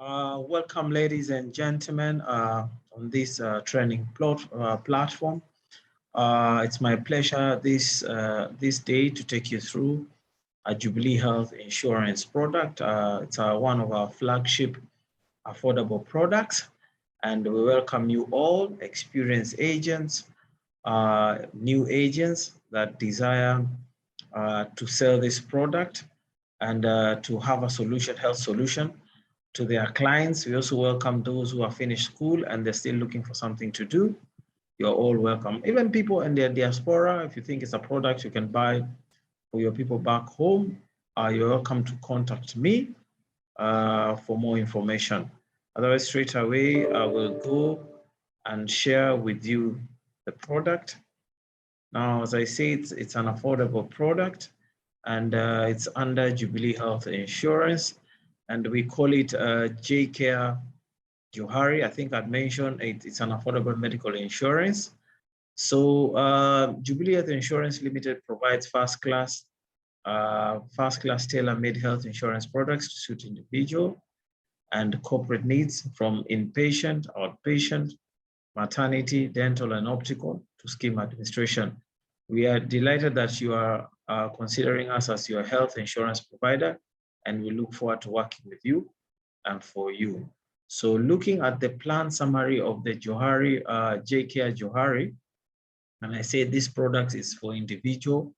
Welcome, ladies and gentlemen, on this training platform. It's my pleasure this day to take you through a Jubilee Health Insurance product. It's one of our flagship affordable products, and we welcome you all, experienced agents, new agents that desire to sell this product and to have a health solution to their clients. We also welcome those who have finished school and they're still looking for something to do. You're all welcome. Even people in their diaspora, if you think it's a product you can buy for your people back home, you're welcome to contact me for more information. Otherwise, straight away, I will go and share with you the product. Now, as I say, it's an affordable product, and it's under Jubilee Health Insurance, and we call it JCare Johari. I think I'd mentioned it's an affordable medical insurance. So Jubilee Health Insurance Limited provides first-class tailor-made health insurance products to suit individual and corporate needs, from inpatient, outpatient, maternity, dental, and optical to scheme administration. We are delighted that you are considering us as your health insurance provider, and we look forward to working with you and for you. So looking at the plan summary of the Johari, JCare Johari, and I say this product is for individual,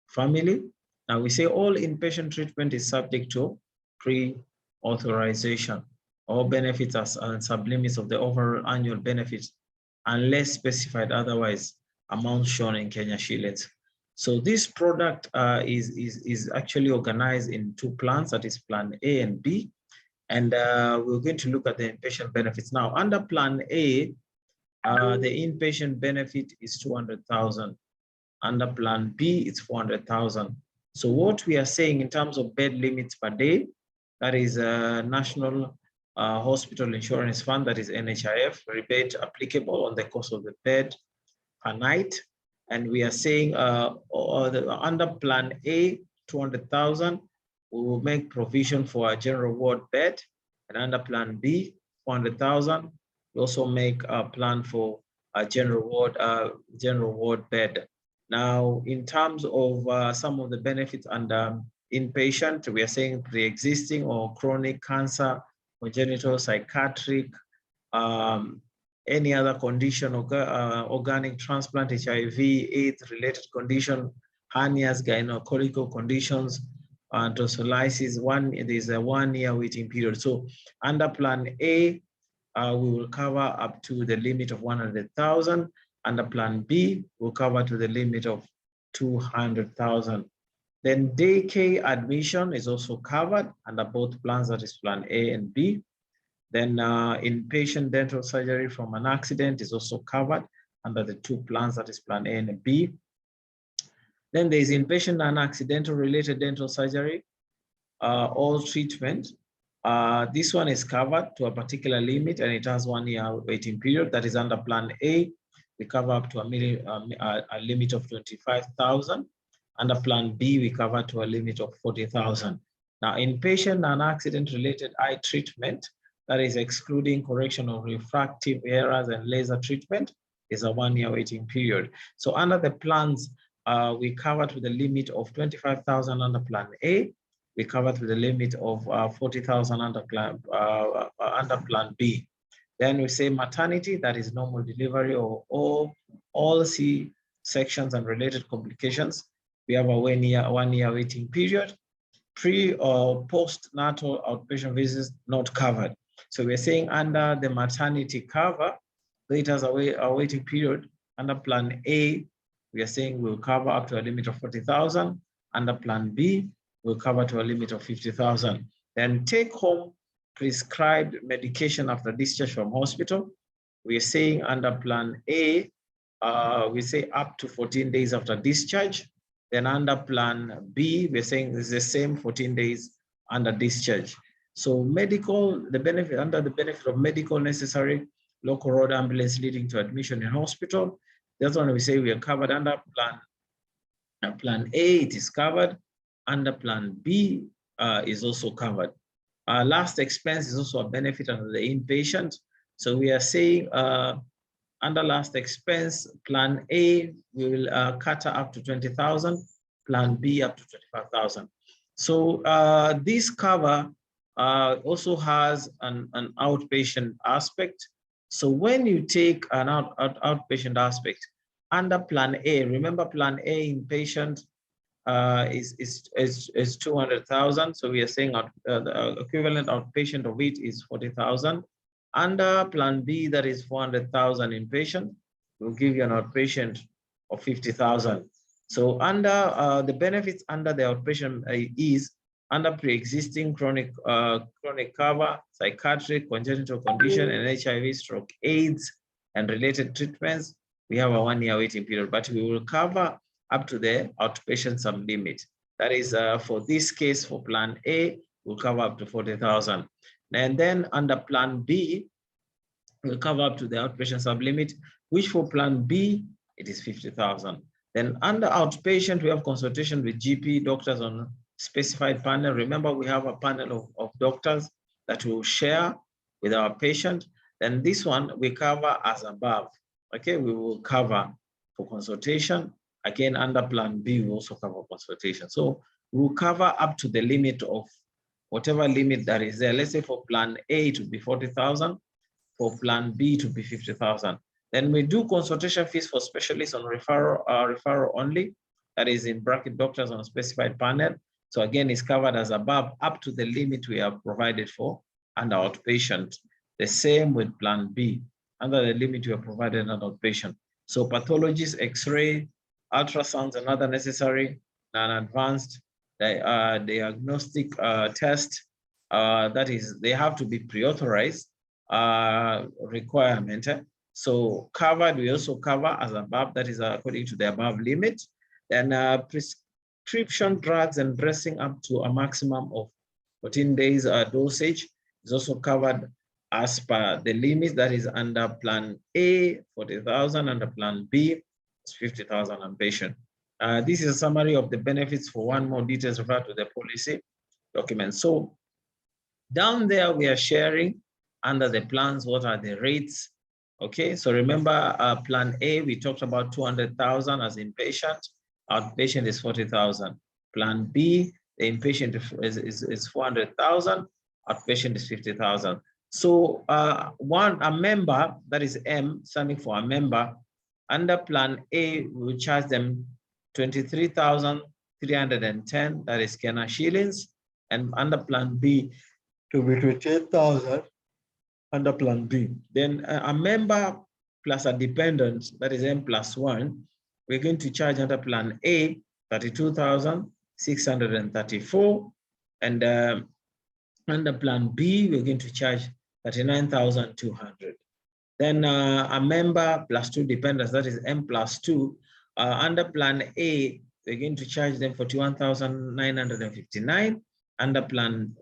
family. Now we say all inpatient treatment is subject to pre-authorization. All benefits are sublimits of the overall annual benefits unless specified otherwise, amount shown in Kenya shillings. So this product is actually organized in two plans, that is plan A and B. And we're going to look at the inpatient benefits. Now, under plan A, the inpatient benefit is 200,000. Under plan B, it's 400,000. So what we are saying in terms of bed limits per day, that is National Hospital Insurance Fund, that is NHIF, rebate applicable on the cost of the bed per night. And we are saying under plan A, 200,000, we will make provision for a general ward bed. And under plan B, 400,000, we also make a plan for a general ward bed. Now, in terms of some of the benefits under inpatient, we are saying pre-existing or chronic cancer, congenital, psychiatric, any other condition, organic transplant, HIV, AIDS-related condition, hernias, gynecological conditions, tonsillitis, there's a 1 year waiting period. So under plan A, we will cover up to the limit of 100,000. Under plan B, we'll cover to the limit of 200,000. Then daycare admission is also covered under both plans, that is plan A and B. Then inpatient dental surgery from an accident is also covered under the two plans, that is plan A and B. Then there is inpatient and accidental related dental surgery, all treatment. This one is covered to a particular limit and it has 1 year waiting period. That is under plan A. We cover up to a limit of 25,000. Under plan B, we cover to a limit of 40,000. Now, inpatient and accident related eye treatment, that is excluding correction of refractive errors and laser treatment, is a 1 year waiting period. So under the plans, we cover to the limit of 25,000 under plan A. We cover to the limit of 40,000 under plan B. Then we say maternity, that is normal delivery or all C sections and related complications. We have a 1 year waiting period. Pre or postnatal outpatient visits not covered. So we're saying under the maternity cover, it has a waiting period. Under plan A, we are saying we'll cover up to a limit of 40,000. Under plan B, we'll cover to a limit of 50,000. Then take home prescribed medication after discharge from hospital. We are saying under plan A, we say up to 14 days after discharge. Then under plan B, we're saying it's the same 14 days under discharge. So the benefit of medical necessary, local road ambulance leading to admission in hospital. That's when we say we are covered under plan A, it is covered. Under plan B is also covered. Last expense is also a benefit under the inpatient. So we are saying under last expense, plan A, we will cater up to 20,000, plan B up to 25,000. So this cover also has an outpatient aspect. So when you take an outpatient aspect under plan A, remember plan A inpatient is 200,000. So we are saying the equivalent outpatient of it is 40,000. Under plan B, that is 400,000 inpatient, will give you an outpatient of 50,000. So under the benefits under the outpatient is under pre-existing chronic cover, psychiatric, congenital condition, and HIV, stroke, AIDS, and related treatments. We have a 1-year waiting period, but we will cover up to the outpatient sublimit. That is for this case, for plan A, we'll cover up to 40,000. And then under plan B, we'll cover up to the outpatient sublimit, which for plan B, it is 50,000. Then under outpatient, we have consultation with GP doctors on specified panel. Remember, we have a panel of doctors that will share with our patient. Then this one we cover as above. Okay, we will cover for consultation. Again, under plan B, we also cover consultation. So we'll cover up to the limit of whatever limit that is there. Let's say for plan A to be 40,000, for plan B to be 50,000. Then we do consultation fees for specialists on referral only. That is in bracket doctors on a specified panel. So again, it's covered as above up to the limit we have provided for under outpatient. The same with plan B, under the limit we have provided under outpatient. So pathologies, X-ray, ultrasounds, and other necessary non-advanced diagnostic test, that is, they have to be pre-authorized requirement. So covered, we also cover as above, that is according to the above limit. Then prescription drugs and dressing up to a maximum of 14 days dosage is also covered as per the limit that is under plan A, 40,000, under plan B, 50,000 on patient. This is a summary of the benefits. For one more details, refer to the policy document. So down there, we are sharing under the plans, what are the rates? Okay, so remember plan A, we talked about 200,000 as inpatient, outpatient is 40,000. Plan B, the inpatient is 400,000, outpatient is 50,000. So a member, that is M, standing for a member, under plan A, we will charge them 23,310, that is Kenya shillings, and under plan B, to be 28,000 under plan B. Then a member plus a dependent, that is M plus 1, we're going to charge under plan A, 32,634, and under plan B, we're going to charge 39,200. Then a member plus 2 dependents, that is M plus 2, under plan A, we're going to charge them 41,959. Under plan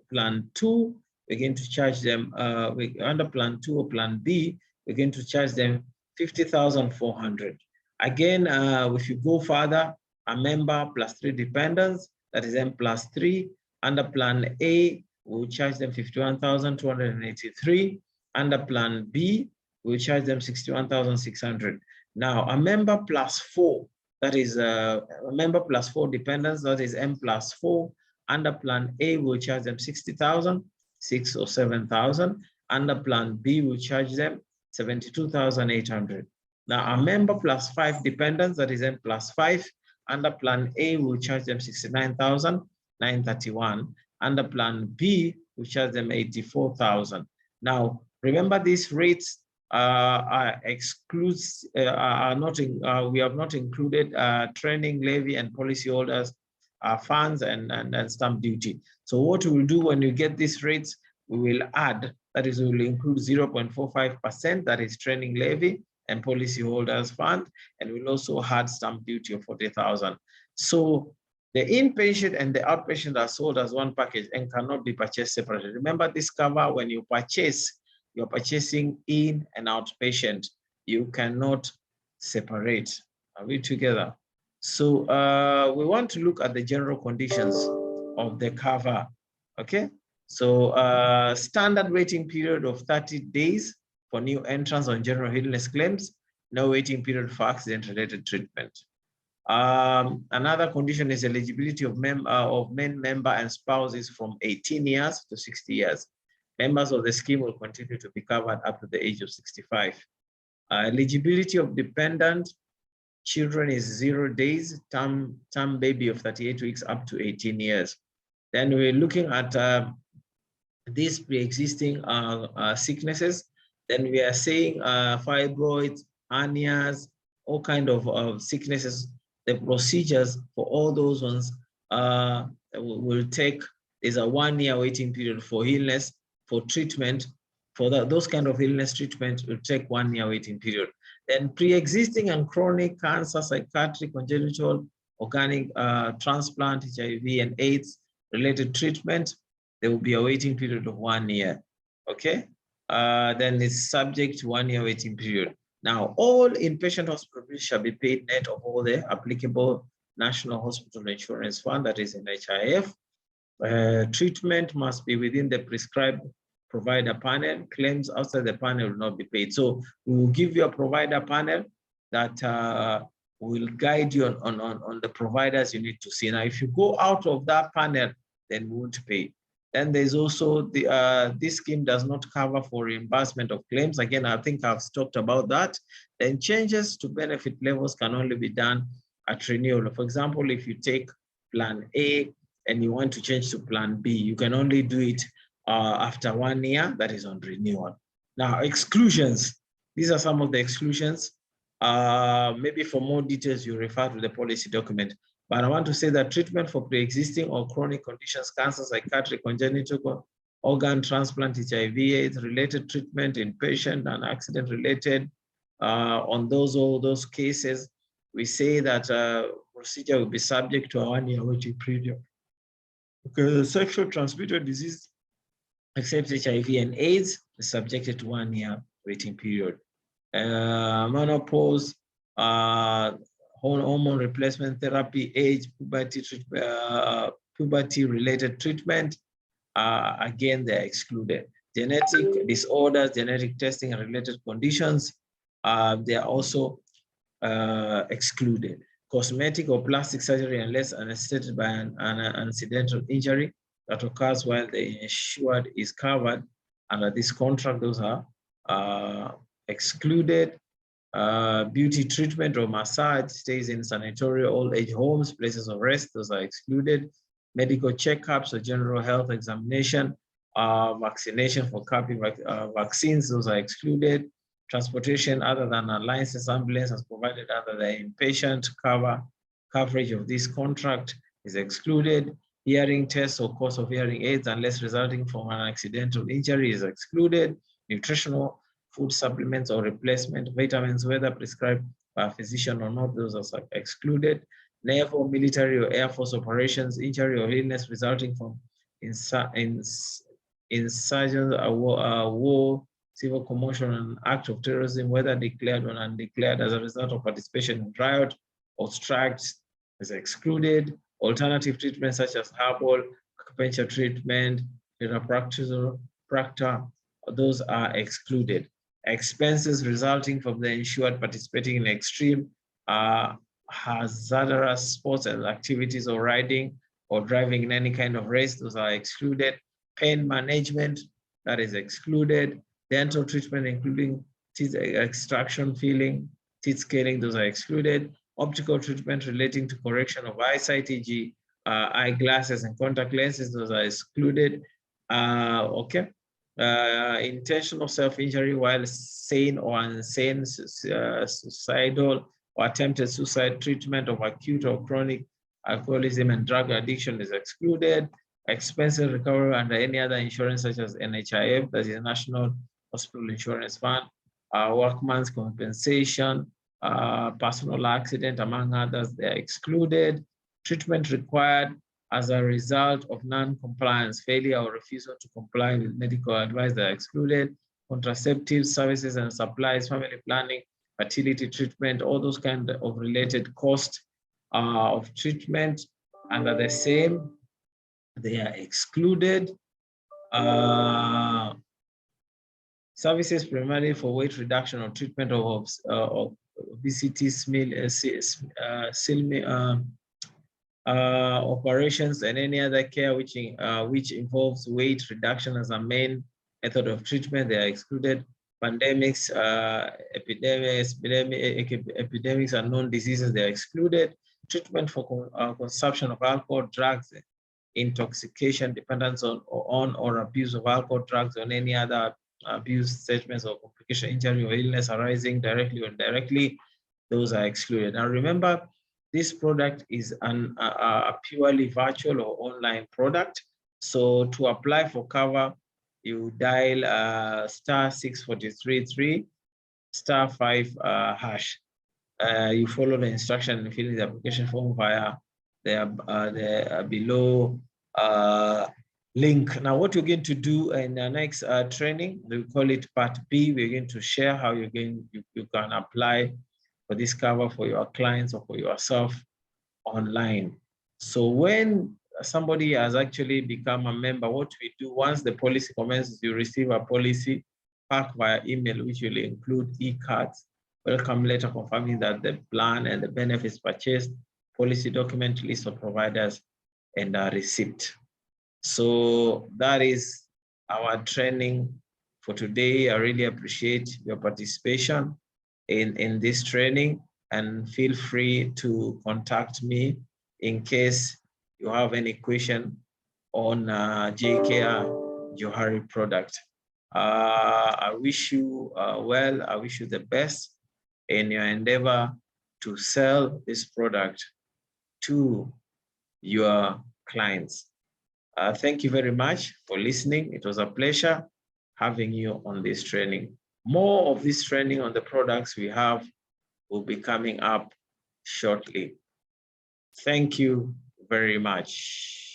2, we're going to charge them, under plan 2 or plan B, we're going to charge them 50,400. Again, if you go further, a member plus 3 dependents, that is M plus 3. Under plan A, we'll charge them 51,283. Under plan B, we'll charge them 61,600. Now, a member plus 4, that is a member plus 4 dependents, that is M plus 4. Under plan A, we'll charge them 60,000, 6 or 7,000. Under plan B, we'll charge them 72,800. Now, a member plus 5 dependents, that is M plus 5. Under plan A, we'll charge them 69,931. Under plan B, we charge them 84,000. Now, remember these rates excludes we have not included training, levy, and policyholders funds and stamp duty. So what we will do when you get these rates, we will add, that is, we will include 0.45%, that is training levy and policyholders fund, and we'll also add stamp duty of 40,000. So the inpatient and the outpatient are sold as one package and cannot be purchased separately. Remember this cover, when you purchase, you're purchasing in and outpatient. You cannot separate. Are we together? So we want to look at the general conditions of the cover. Okay. So standard waiting period of 30 days for new entrants on general illness claims, no waiting period for accident-related treatment. Another condition is eligibility of main member and spouses from 18 years to 60 years. Members of the scheme will continue to be covered up to the age of 65. Eligibility of dependent children is 0 days, term baby of 38 weeks up to 18 years. Then we're looking at these pre-existing sicknesses. Then we are saying fibroids, hernias, all kind of sicknesses. The procedures for all those ones will take, is a 1 year waiting period for illness, for treatment. For those kind of illness treatment will take 1 year waiting period. Then pre-existing and chronic cancer, psychiatric, congenital, organic transplant, HIV and AIDS related treatment, there will be a waiting period of 1 year, okay? Then it's subject to 1 year waiting period. Now, all inpatient hospital bills shall be paid net of all the applicable National Hospital Insurance Fund, that is NHIF. Treatment must be within the prescribed provider panel. Claims outside the panel will not be paid. So we will give you a provider panel that will guide you on the providers you need to see. Now, if you go out of that panel, then we won't pay. Then there's also the this scheme does not cover for reimbursement of claims. Again, I think I've talked about that. Then changes to benefit levels can only be done at renewal. For example, if you take Plan A and you want to change to Plan B, you can only do it after 1 year, that is on renewal. Now, exclusions. These are some of the exclusions. Maybe for more details, you refer to the policy document. But I want to say that treatment for pre-existing or chronic conditions, cancer, psychiatric, congenital, organ transplant, HIV, AIDS, related treatment, inpatient and accident related, on all those cases, we say that procedure will be subject to a 1 year waiting period. Because sexual transmitted disease, except HIV and AIDS, is subjected to 1 year waiting period. Menopause, hormone replacement therapy, age, puberty-related treatment, again, they're excluded. Genetic disorders, genetic testing and related conditions, they are also excluded. Cosmetic or plastic surgery, unless necessitated by an incidental injury that occurs while the insured is covered under this contract, those are excluded. Beauty treatment or massage, stays in sanitary old age homes, places of rest, those are excluded. Medical checkups or general health examination, vaccination for copy vaccines, those are excluded. Transportation other than a licensed ambulance as provided under the inpatient coverage of this contract is excluded. Hearing tests or course of hearing aids, unless resulting from an accidental injury, is excluded. Nutritional food supplements or replacement vitamins, whether prescribed by a physician or not, those are excluded. Naval, military, or Air Force operations, injury or illness resulting from insurgents, war, civil commotion, and act of terrorism, whether declared or undeclared as a result of participation in riot or strikes, is excluded. Alternative treatments such as herbal, acupuncture treatment, chiropractor, those are excluded. Expenses resulting from the insured participating in extreme hazardous sports and activities or riding or driving in any kind of race, those are excluded. Pain management, that is excluded. Dental treatment, including teeth extraction, filling, teeth scaling, those are excluded. Optical treatment relating to correction of eyesight, e.g. eyeglasses and contact lenses, those are excluded. Okay. Intentional self-injury while sane or insane, suicidal or attempted suicide, treatment of acute or chronic alcoholism and drug addiction is excluded. Expenses recovery under any other insurance such as NHIF, that is National Hospital Insurance Fund, workman's compensation, personal accident, among others, they are excluded. Treatment required as a result of non-compliance, failure or refusal to comply with medical advice, they are excluded. Contraceptive services and supplies, family planning, fertility treatment, all those kind of related costs of treatment under the same, they are excluded. Services primarily for weight reduction or treatment of obesity, operations, and any other care which involves weight reduction as a main method of treatment. They are excluded. Pandemics, epidemics, and known diseases, they are excluded. Treatment for consumption of alcohol, drugs, intoxication, dependence on or abuse of alcohol, drugs, or any other abuse, statements, or complication, injury, or illness arising directly or indirectly, those are excluded. Now remember, this product is a purely virtual or online product. So to apply for cover, you dial *6433 *5 hash. You follow the instruction and fill in the application form via the below link. Now, what you're going to do in the next training, we call it part B. We're going to share how you can apply for this cover for your clients or for yourself online. So when somebody has actually become a member, what we do once the policy commences, you receive a policy pack via email, which will include e-cards, welcome letter confirming that the plan and the benefits purchased, policy document, list of providers, and a receipt. So that is our training for today. I really appreciate your participation in this training, and feel free to contact me in case you have any question on JCare Johari product. I wish you well. I wish you the best in your endeavor to sell this product to your clients. Thank you very much for listening. It was a pleasure having you on this training. More of this training on the products we have will be coming up shortly. Thank you very much.